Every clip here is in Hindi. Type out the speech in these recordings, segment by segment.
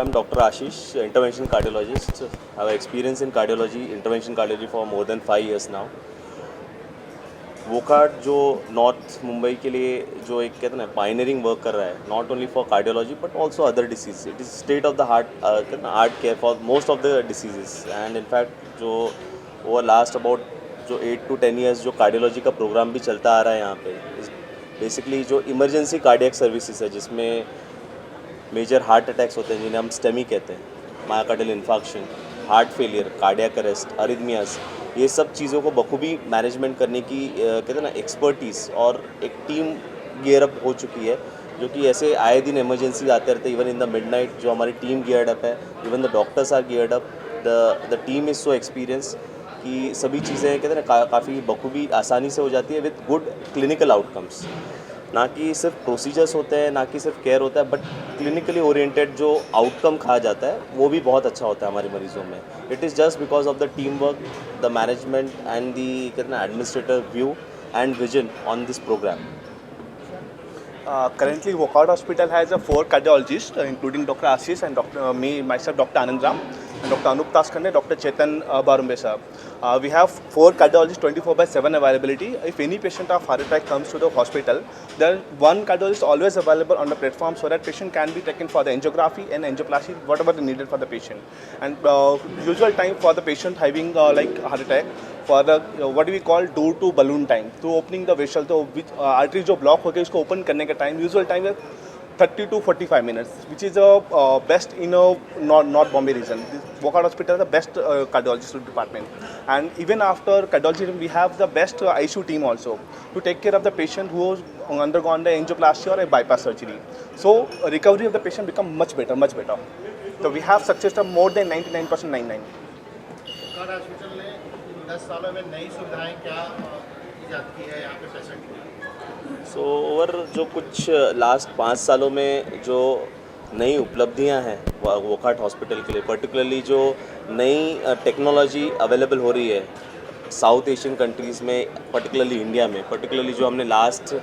I'm Dr. Ashish, intervention cardiologist. I have experience in cardiology, intervention cardiology for more than 5 years now. Wockhardt जो नॉर्थ मुंबई के लिए जो एक कहते हैं ना पायनियरिंग वर्क कर रहा है, not only for cardiology but also other disease. It is state of the heart कहते हैं ना heart care for most of the diseases. And in fact जो ओवर लास्ट अबाउट जो 8 to 10 ईयर्स जो कार्डियोलॉजी का प्रोग्राम भी चलता आ रहा है यहाँ पे, बेसिकली जो इमरजेंसी कार्डियक सर्विसेज है जिसमें मेजर हार्ट अटैक्स होते हैं जिन्हें हम स्टेमी कहते हैं, myocardial infarction, heart failure, cardiac arrest, अरिथमियाज, ये सब चीज़ों को बखूबी मैनेजमेंट करने की कहते हैं ना एक्सपर्टीज़ और एक टीम गियर अप हो चुकी है, जो कि ऐसे आए दिन इमरजेंसी आते रहते हैं. इवन इन द मिडनाइट जो हमारी टीम गियर्ड अप है, even the doctors are geared up, the team is so experience कि सभी चीज़ें कहते हैं ना काफ़ी बखूबी आसानी से हो जाती है विद गुड क्लिनिकल आउटकम्स. ना कि सिर्फ प्रोसीजर्स होते हैं, ना कि सिर्फ केयर होता है, बट क्लिनिकली ओरिएंटेड जो आउटकम कहा जाता है वो भी बहुत अच्छा होता है हमारे मरीजों में. It is just because of the team work, the management and the कहते हैं administrator view and vision on this programme. Currently, Wockhardt Hospital has 4 cardiologists, including Dr. Ashish and myself, Dr. Anand Ram, and Dr. Anup Taskhande, Dr. Chetan Barumbe sir. We have 4 cardiologists, 24/7 availability. If any patient of heart attack comes to the hospital, then one cardiologist always available on the platform so that patient can be taken for the angiography and angioplasty, whatever is needed for the patient. And usual time for the patient having like heart attack, for the what we call door to balloon time, to opening the vessel, तो artery जो block हो गई उसको open करने का time, usual time है 30 to 45 minutes, which is best in North Bombay region. Wockhardt Hospital is the best cardiology department, and even after cardiology we have the best ICU team also to take care of the patient who has undergone the angioplasty or a bypass surgery. So recovery of the patient become much better. So we have success of more than 99.99. Wockhardt hospital ने 10 सालों में नई सुविधाएं क्या ईजाद की है यहाँ पे पेशेंट के लिए? सो ओवर जो कुछ लास्ट 5 सालों में जो नई उपलब्धियां हैं वोकहार्ट हॉस्पिटल के लिए, पर्टिकुलरली जो नई टेक्नोलॉजी अवेलेबल हो रही है साउथ एशियन कंट्रीज़ में, पर्टिकुलरली इंडिया में, पर्टिकुलरली जो हमने लास्ट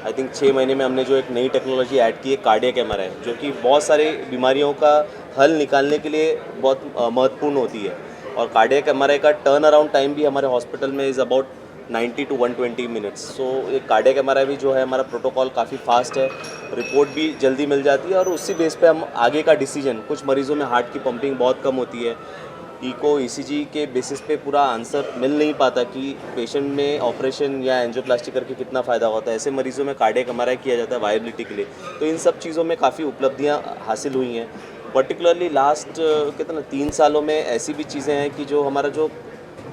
आई थिंक 6 महीने में हमने जो एक नई टेक्नोलॉजी ऐड की है कार्डियक एमआरआई, जो कि बहुत सारे बीमारियों का हल निकालने के लिए बहुत महत्वपूर्ण होती है. और कार्डियक एमआरआई का टर्न अराउंड टाइम भी हमारे हॉस्पिटल में इज़ अबाउट 90 to 120 मिनट्स. सो एक कार्डियक एमआरआई भी जो है हमारा प्रोटोकॉल काफ़ी फास्ट है, रिपोर्ट भी जल्दी मिल जाती है और उसी बेस पे हम आगे का डिसीजन, कुछ मरीज़ों में हार्ट की पंपिंग बहुत कम होती है, इको ईसीजी के बेसिस पे पूरा आंसर मिल नहीं पाता कि पेशेंट में ऑपरेशन या एंजियोप्लास्टी करके कितना फ़ायदा होता है. ऐसे मरीज़ों में कार्डियक एमआरआई किया जाता है वायबिलिटी के लिए. तो इन सब चीज़ों में काफ़ी उपलब्धियाँ हासिल हुई हैं. पर्टिकुलरली लास्ट कितना 3 सालों में ऐसी भी चीज़ें हैं कि जो हमारा जो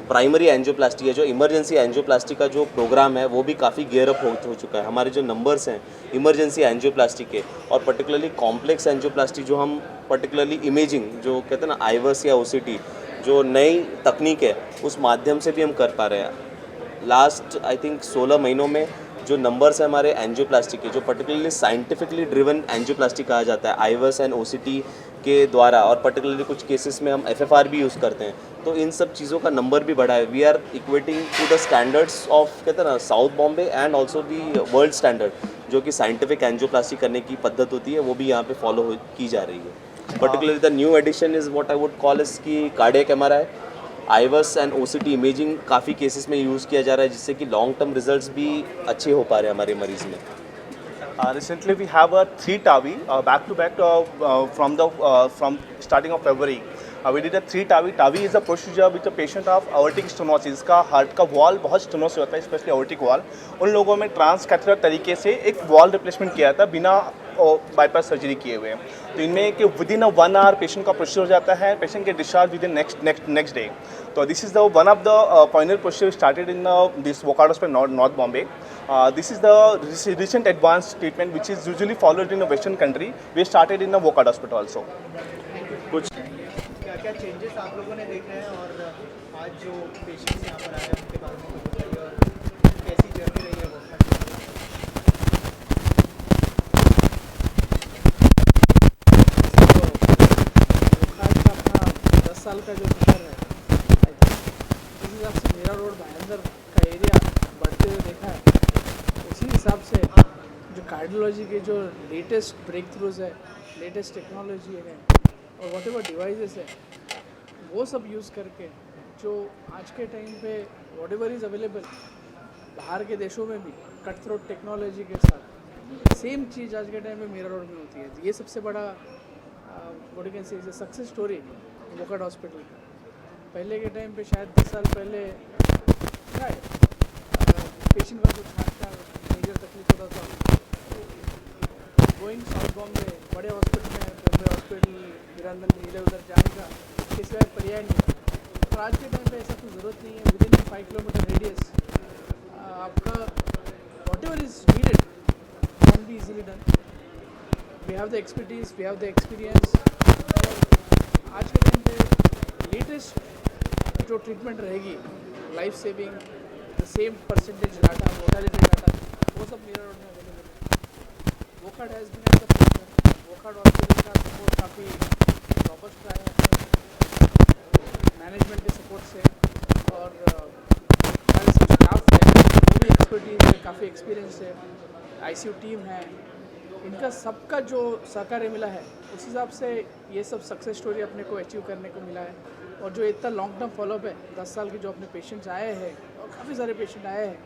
प्राइमरी एंजियोप्लास्टी है, जो इमरजेंसी एंजियोप्लास्टी का जो प्रोग्राम है वो भी काफ़ी गियर अप हो चुका है. हमारे जो नंबर्स हैं इमरजेंसी एंजियोप्लास्टी के और पर्टिकुलरली कॉम्प्लेक्स एंजियोप्लास्टी, जो हम पर्टिकुलरली इमेजिंग जो कहते हैं ना आईवर्स या ओसीटी, जो नई तकनीक है उस माध्यम से भी हम कर पा रहे हैं. लास्ट आई थिंक 16 महीनों में जो नंबर्स हैं हमारे एंजियोप्लास्टी के, जो पर्टिकुलरली साइंटिफिकली ड्रिवन एंजियोप्लास्टी कहा जाता है आईवर्स एंड ओसीटी के द्वारा, और पर्टिकुलरली कुछ केसेस में हम एफएफआर भी यूज़ करते हैं, तो इन सब चीज़ों का नंबर भी बढ़ा है. We are equating to the standards of कहते हैं ना south Bombay and also the world standard, जो कि साइंटिफिक एंजियोप्लास्टी करने की पद्धत होती है वो भी यहाँ पे फॉलो की जा रही है. Particularly the new addition is what I would call is की cardiac MRI, IVUS and OCT imaging काफ़ी केसेस में यूज़ किया जा रहा है, जिससे कि लॉन्ग टर्म रिजल्ट्स भी अच्छे हो पा रहे हैं हमारे मरीज़ में. Recently, we have a 3 TAVI back to back from starting of February. We did a 3 TAVI. TAVI is a procedure with a patient of aortic stenosis. का हार्ट का वॉल बहुत स्टेनोस होता है, स्पेशली aortic वॉल. उन लोगों में ट्रांसकैथेटर तरीके से एक वॉल रिप्लेसमेंट किया था बिना बाईपास सर्जरी किए हुए. तो इनमें कि विदिन 1 आवर पेशेंट का प्रोसीजर हो जाता है, पेशेंट के discharge within next day. So this is the one of the pioneer procedure started in this Wockhardt Hospital, North Bombay. This is the recent advanced treatment which is usually followed in a Western country. We started in the Wockhardt Hospital also. कुछ क्या चेंजेस आप लोगों ने देखे हैं और आज जो पेशेंट्स यहाँ पर आए हैं उनके बारे में बताइए और कैसी जर्नी रही है वोकहार्ट का अपना 10 साल का जो सफर है, जिस हिसाब से मेरा रोड भाईंदर का एरिया बढ़ते हुए देखा है, उसी हिसाब से जो कार्डियोलॉजी के जो लेटेस्ट ब्रेक थ्रूज है, लेटेस्ट टेक्नोलॉजी है, और वॉट एवर डिवाइसेस है वो सब यूज़ करके जो आज के टाइम पे वॉट एवर इज़ अवेलेबल बाहर के देशों में भी कट थ्रोट टेक्नोलॉजी के साथ सेम चीज़ आज के टाइम पे मीरा रोड में होती है। ये सबसे बड़ा what you can say success story Wockhardt hospital का। पहले के टाइम पे शायद 10 साल पहले पेशेंट का कुछ हार्ट का मेजर तकलीफ होता था गोइंग साउथ बॉम्बे बड़े हॉस्पिटल में बॉम्बे हॉस्पिटल वीरांदन में इधर उधर जाने का इसके सिवाय पर्याय नहीं था। और आज के टाइम पे ऐसा कोई ज़रूरत नहीं है। विद इन 5 किलोमीटर रेडियस आपका whatever is needed can be easily done. We have the expertise, we have the experience. आज के टाइम पे लेटेस्ट जो ट्रीटमेंट रहेगी life saving the same percentage data mortality data वो सब मीरा रोड में अवेलेबल है। Wockhardt has been at the forefront. Wockhardt hospital का सपोर्ट काफ़ी रॉबस्ट रहा है मैनेजमेंट के सपोर्ट से और हमारे सब स्टाफ है वो भी एक्सपर्टीज है, काफ़ी एक्सपीरियंस है, आईसीयू टीम है, इनका सबका जो सहकार्य मिला है उस हिसाब से ये सब सक्सेस स्टोरी अपने को अचीव करने को मिला है। और जो इतना लॉन्ग टर्म फॉलोअप है 10 साल के जो अपने पेशेंट्स आए हैं और काफ़ी सारे पेशेंट आए हैं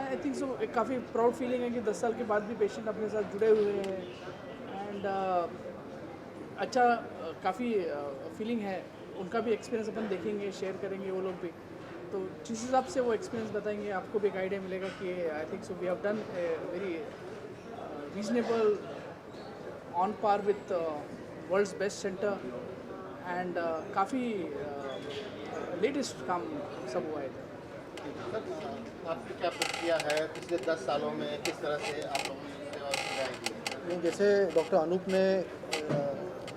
आई थिंक सो एक काफ़ी प्राउड फीलिंग है कि 10 साल के बाद भी पेशेंट अपने साथ जुड़े हुए हैं एंड अच्छा काफ़ी फीलिंग है। उनका भी एक्सपीरियंस अपन देखेंगे, शेयर करेंगे वो लोग भी, तो जिस हिसाब से वो एक्सपीरियंस बताएंगे आपको भी एक आइडिया मिलेगा कि I think so we have done a very reasonable on par with world's best centre and काफ़ी लेटेस्ट काम सब हुआ है। आपकी क्या प्रतिक्रिया है पिछले 10 सालों में, किस तरह से आप लोगों ने सेवा सुविधाएं दी हैं? नहीं, जैसे डॉक्टर अनूप ने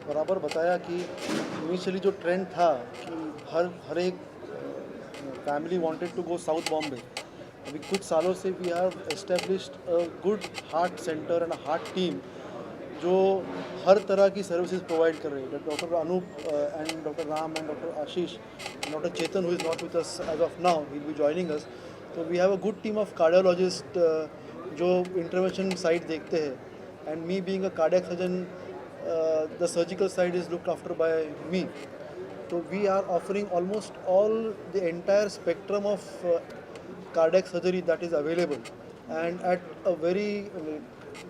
बराबर बताया कि इनिशियली जो ट्रेंड था कि हर एक family wanted to go south Bombay, अभी कुछ सालों से we have established a good heart centre and heart team जो हर तरह की सर्विसेज प्रोवाइड कर रही है। Doctor Anup and doctor Ram and doctor Ashish, doctor Chetan who is not with us as of now, he will be joining us. तो we have a good team of cardiologist जो इंटरवेंशन साइड देखते हैं and me being a cardiac surgeon the surgical side is looked after by me. तो we are offering almost all the entire spectrum of cardiac surgery that is available and at a very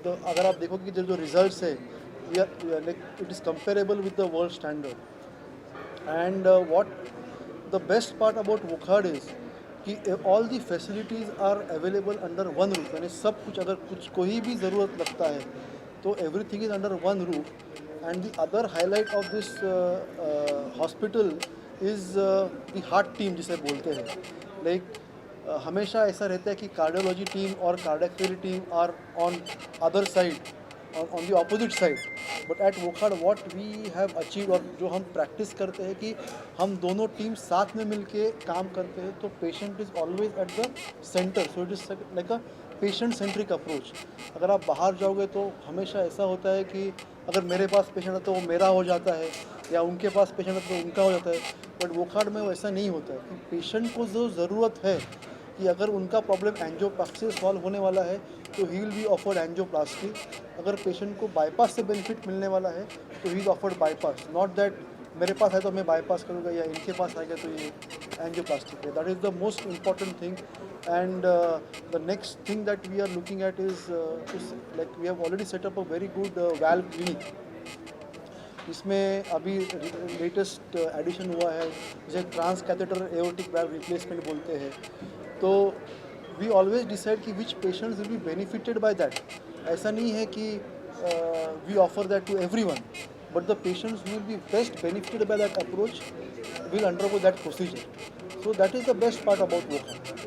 तो अगर आप देखोगे कि जो रिजल्ट्स है it is comparable with the world standard and what the best part about Wockhardt is कि all the facilities are available under one roof. यानी सब कुछ अगर कुछ कोई भी ज़रूरत लगता है तो everything is under one roof. And the other highlight of this hospital is the heart team जिसे बोलते हैं। लाइक हमेशा ऐसा रहता है कि कार्डियोलॉजी टीम और cardiac therapy team are on other side, on the opposite side, but at Wockhardt what we have achieve और जो हम प्रैक्टिस करते हैं कि हम दोनों टीम साथ में मिलके काम करते हैं तो patient is always at the centre. So it is like a patient centric approach. अगर आप बाहर जाओगे तो हमेशा ऐसा होता है कि अगर मेरे पास पेशेंट है तो वो मेरा हो जाता है या उनके पास पेशेंट है तो उनका हो जाता है, बट वोकाट में वैसा नहीं होता है कि पेशेंट को जो ज़रूरत है कि अगर उनका प्रॉब्लम एंजियोप्लास्टी से सॉल्व होने वाला है तो ही विल बी ऑफर्ड एंजियोप्लास्टी। अगर पेशेंट को बाईपास से बेनिफिट मिलने वाला है तो he is offered bypass, not that मेरे पास है तो मैं बाईपास करूँगा या इनके पास आएगा तो ये एंजियोप्लास्टी है। That is the most important thing and the next thing that we are looking at is like we have already set up a very good valve clinic. इसमें अभी लेटेस्ट एडिशन हुआ है जिसे trans catheter aortic valve replacement बोलते हैं। तो वी ऑलवेज डिसाइड कि which patients will be benefited by that. ऐसा नहीं है कि we offer that to everyone, but the patients will B best benefited by that approach will undergo that procedure. So that is the best part about वोकाट।